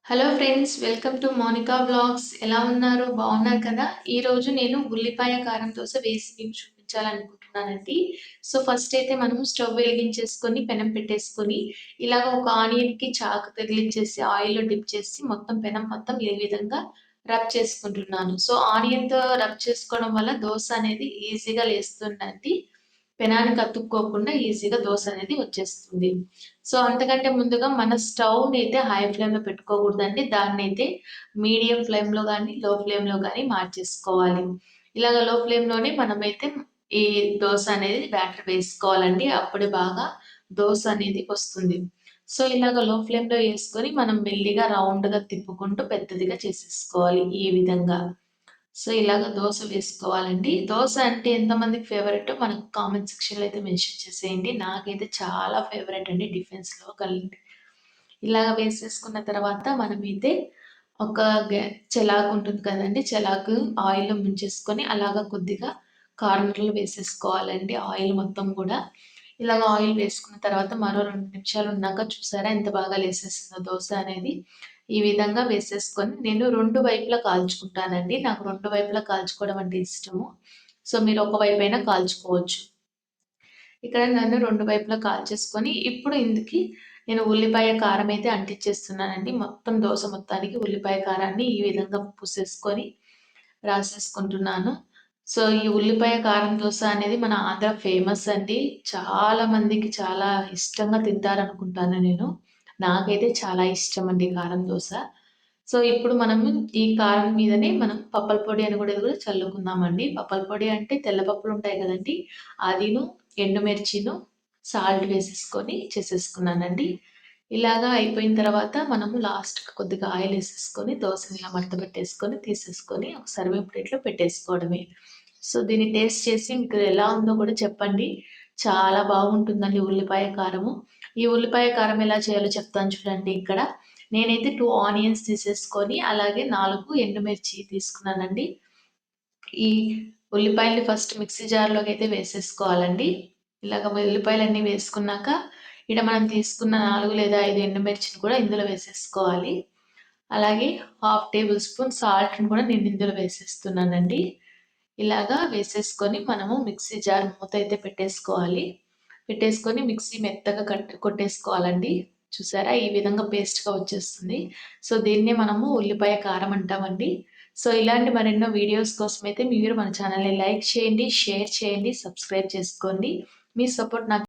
Hello friends, welcome to Monika vlogs. ఎలా ఉన్నారు? బాగున్నారు కదా? ఈరోజు నేను ఉల్లిపాయ కారం దోస వేసి మీకు చూపించాలనుకుంటున్నానండి. సో ఫస్ట్ అయితే మనం స్టవ్ వెలిగించేసుకొని పెనం పెట్టేసుకొని ఇలాగ ఒక ఆనియన్‌కి చాకు తగిలించేసి ఆయిల్‌లో డిప్ చేసి మొత్తం పెనం మొత్తం ఈ విధంగా రబ్ చేసుకుంటున్నాను. సో ఆనియన్‌తో రబ్ చేసుకోవడం వల్ల దోస అనేది ఈజీగా లేస్తుందండి. పెనానికి అతుక్కోకుండా ఈజీగా దోస అనేది వచ్చేస్తుంది. సో, అంతకంటే ముందుగా మన స్టవ్‌నైతే హై ఫ్లేమ్‌లో పెట్టుకోకూడదండి. దాన్నైతే మీడియం ఫ్లేమ్‌లో గానీ, లో ఫ్లేమ్‌లో గానీ మార్చేసుకోవాలి. ఇలాగ లో ఫ్లేమ్‌లోనే మనమైతే ఈ దోస అనేది బ్యాటర్ వేసుకోవాలండి. అప్పుడే బాగా దోస అనేది వస్తుంది. సో, ఇలాగ లో ఫ్లేమ్‌లో యేసుకొని మనం మెల్లిగా రౌండ్‌గా తిప్పుకుంటూ పెద్దదిగా చేసేసుకోవాలి ఈ విధంగా. సో, ఇలాగ దోస వేసుకోవాలండి. దోస అంటే ఎంతమందికి ఫేవరెట్టో మనకు కామెంట్ సెక్షన్‌లో అయితే మెన్షన్ చేసేయండి. నాకైతే చాలా ఫేవరెట్ అండి డిఫెన్స్‌లో కలిపి. ఇలాగ వేసేసుకున్న తర్వాత మనమైతే ఒక గె చెలాకు ఉంటుంది కదండీ! చెలాకు ఆయిల్‌లో ముంచేసుకొని అలాగా కొద్దిగా కార్నర్‌లో వేసేసుకోవాలండి ఆయిల్ మొత్తం గూడా. ఇలాగ ఆయిల్ వేసుకున్న తర్వాత మరో 2 నిమిషాలు ఉన్నాక చూసారా ఎంత బాగా లేసేసిందో దోస అనేది. ఈ విధంగా వేసేసుకొని నేను 2 వైపులా కాల్చుకుంటానండి. నాకు 2 వైపులా కాల్చుకోవడం అంటే ఇష్టము. సో, మీరు ఒక వైపైనా కాల్చుకోవచ్చు. ఇక్కడ నన్ను 2 వైపులా కాల్చేసుకొని, ఇప్పుడు ఇందుకి నేను ఉల్లిపాయ కారం అయితే అంటించేస్తున్నానండి. మొత్తం దోస మొత్తానికి ఉల్లిపాయ కారాన్ని ఈ విధంగా పూసేసుకొని రాసేసుకుంటున్నాను. సో, ఈ ఉల్లిపాయ కారం దోస అనేది మన ఆంధ్ర ఫేమస్ అండి. చాలా మందికి చాలా ఇష్టంగా తింటారనుకుంటాను నేను. నాకైతే చాలా ఇష్టమండి కారం దోస. సో, ఇప్పుడు మనము ఈ కారం మీదనే మనం పప్పల పొడి అని కూడా ఇది కూడా చల్లుకుందామండి. పప్పల పొడి అంటే తెల్ల పప్పులుంటాయి గదండీ! అదిను, ఎండుమిర్చిను, సాల్ట్ వేసేసుకొని చేసేసుకున్నానండి. ఇలాగా అయిపోయిన తర్వాత మనము లాస్ట్‌కి కొద్దిగా ఆయిలేసేసుకొని దోసని ఇలా మడతపెట్టేసుకొని తీసేసుకొని ఒక సర్వింగ్ ప్లేట్‌లో పెట్టేసుకోవడమే. సో, దీన్ని టేస్ట్ చేసి మీకు ఎలా ఉందో కూడా చెప్పండి. చాలా బాగుంటుందండి ఉల్లిపాయ కారము. ఈ ఉల్లిపాయ కారం ఎలా చేయాలో చెప్తాను చూడండి ఇక్కడ. నేనైతే 2 ఆనియన్స్ తీసేసుకొని, అలాగే 4 ఎండుమిర్చి తీసుకున్నానండి. ఈ ఉల్లిపాయల్ని ఫస్ట్ మిక్సీ జార్‌లోకైతే వేసేసుకోవాలండి. ఇలాగ ఉల్లిపాయలన్నీ వేసుకున్నాక, ఈడ మనం తీసుకున్న 4 లేదా 5 ఎండుమిర్చిని కూడా ఇందులో వేసేసుకోవాలి. అలాగే హాఫ్ టేబుల్ స్పూన్ సాల్ట్‌ని కూడా నేను ఇందులో వేసేస్తున్నానండి. ఇలాగా వేసేసుకొని మనము మిక్సీ జార్ మూత అయితే పెట్టేసుకోవాలి. పెట్టేసుకొని మిక్సీ మెత్తగా కొట్టేసుకోవాలండి. చూసారా? ఈ విధంగా పేస్ట్‌గా వచ్చేస్తుంది. సో, దీన్నే మనము ఉల్లిపాయ కారం అంటామండి. సో, ఇలాంటి మరెన్నో వీడియోస్ కోసమైతే మీరు మన ఛానల్‌ని లైక్ చేయండి, షేర్ చేయండి, సబ్స్క్రైబ్ చేసుకోండి. మీ సపోర్ట్ నాకు